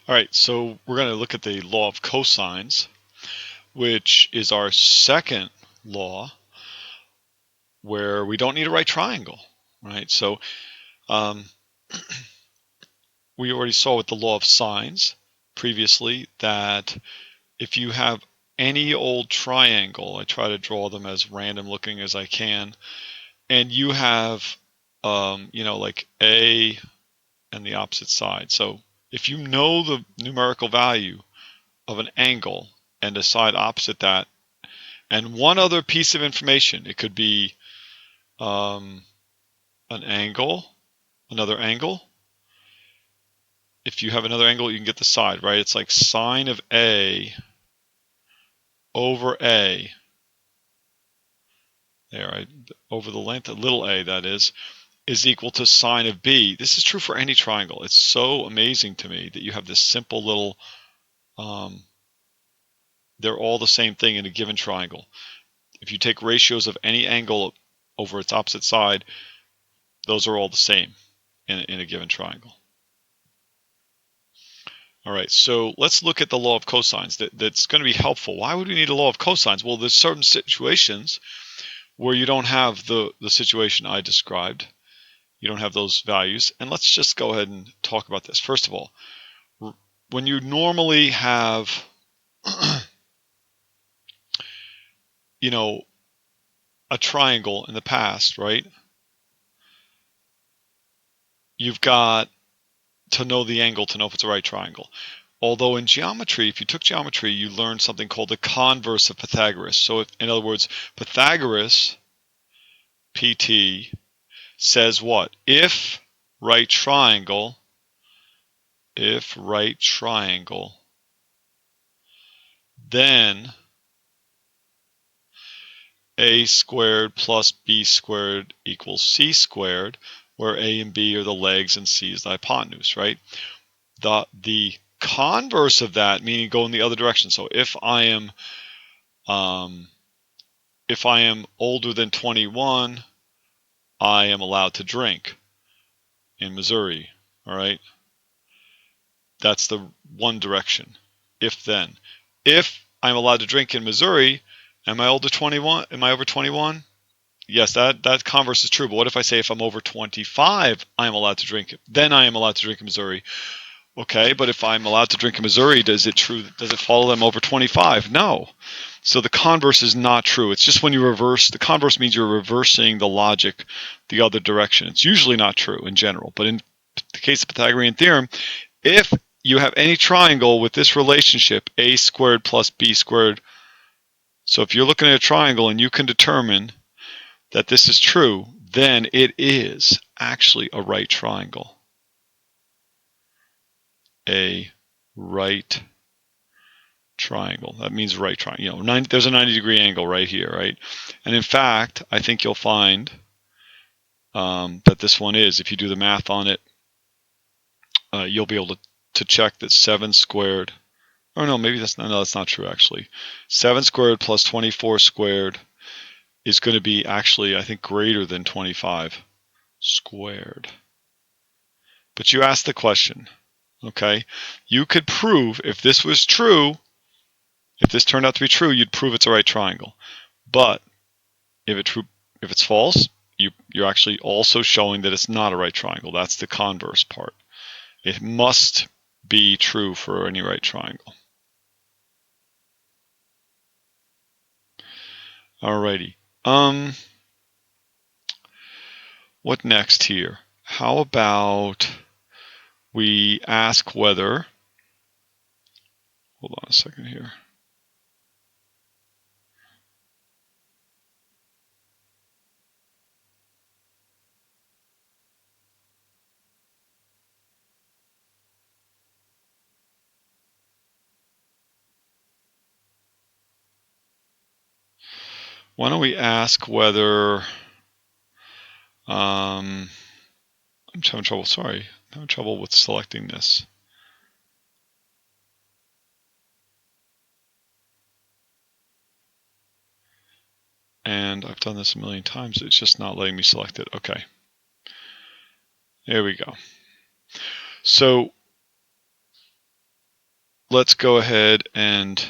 All right, so we're going to look at the law of cosines, which is our second law where we don't need a right triangle, right? So we already saw with the law of sines previously that if you have any old triangle, I try to draw them as random looking as I can, and you have, like A and the opposite side. So if you know the numerical value of an angle and a side opposite that, and one other piece of information, it could be an angle, another angle. If you have another angle, you can get the side, right? It's like sine of A over A. There, over the length of little a, that is equal to sine of B. This is true for any triangle. It's so amazing to me that you have this simple little, they're all the same thing in a given triangle. If you take ratios of any angle over its opposite side, those are all the same in a given triangle. All right, so let's look at the law of cosines. That's going to be helpful. Why would we need a law of cosines? Well, there's certain situations where you don't have the situation I described. You don't have those values. And let's just go ahead and talk about this. First of all, when you normally have, a triangle in the past, right? You've got to know the angle to know if it's a right triangle. Although in geometry, if you took geometry, you learned something called the converse of Pythagoras. So in other words, Pythagoras, PT, says what? If right triangle, then a squared plus b squared equals c squared, where a and b are the legs and c is the hypotenuse, right? The converse of that, meaning go in the other direction. So if I am older than 21, I am allowed to drink in Missouri, all right? That's the one direction. If then. If I'm allowed to drink in Missouri, am I over 21? Yes, that converse is true. But what if I say if I'm over 25, I am allowed to drink it? Then I am allowed to drink in Missouri. Okay, but if I'm allowed to drink in Missouri, does it follow them over 25? No. So the converse is not true. It's just when you reverse, the converse means you're reversing the logic the other direction. It's usually not true in general. But in the case of Pythagorean theorem, if you have any triangle with this relationship, a squared plus b squared, so if you're looking at a triangle and you can determine that this is true, then it is actually a right triangle. A right triangle. That means right triangle. There's a 90-degree angle right here, right? And in fact, I think you'll find that this one is. If you do the math on it, you'll be able to check that 7 squared. Oh no, maybe that's not true actually. 7 squared plus 24 squared is going to be actually, I think, greater than 25 squared. But you asked the question, okay? You could prove if this was true, if this turned out to be true, you'd prove it's a right triangle. But if it's false, you're actually also showing that it's not a right triangle. That's the converse part. It must be true for any right triangle. Alrighty. What next here? How about we ask whether, hold on a second here. Why don't we ask whether, I'm having trouble with selecting this. And I've done this a million times. It's just not letting me select it. Okay. There we go. So let's go ahead and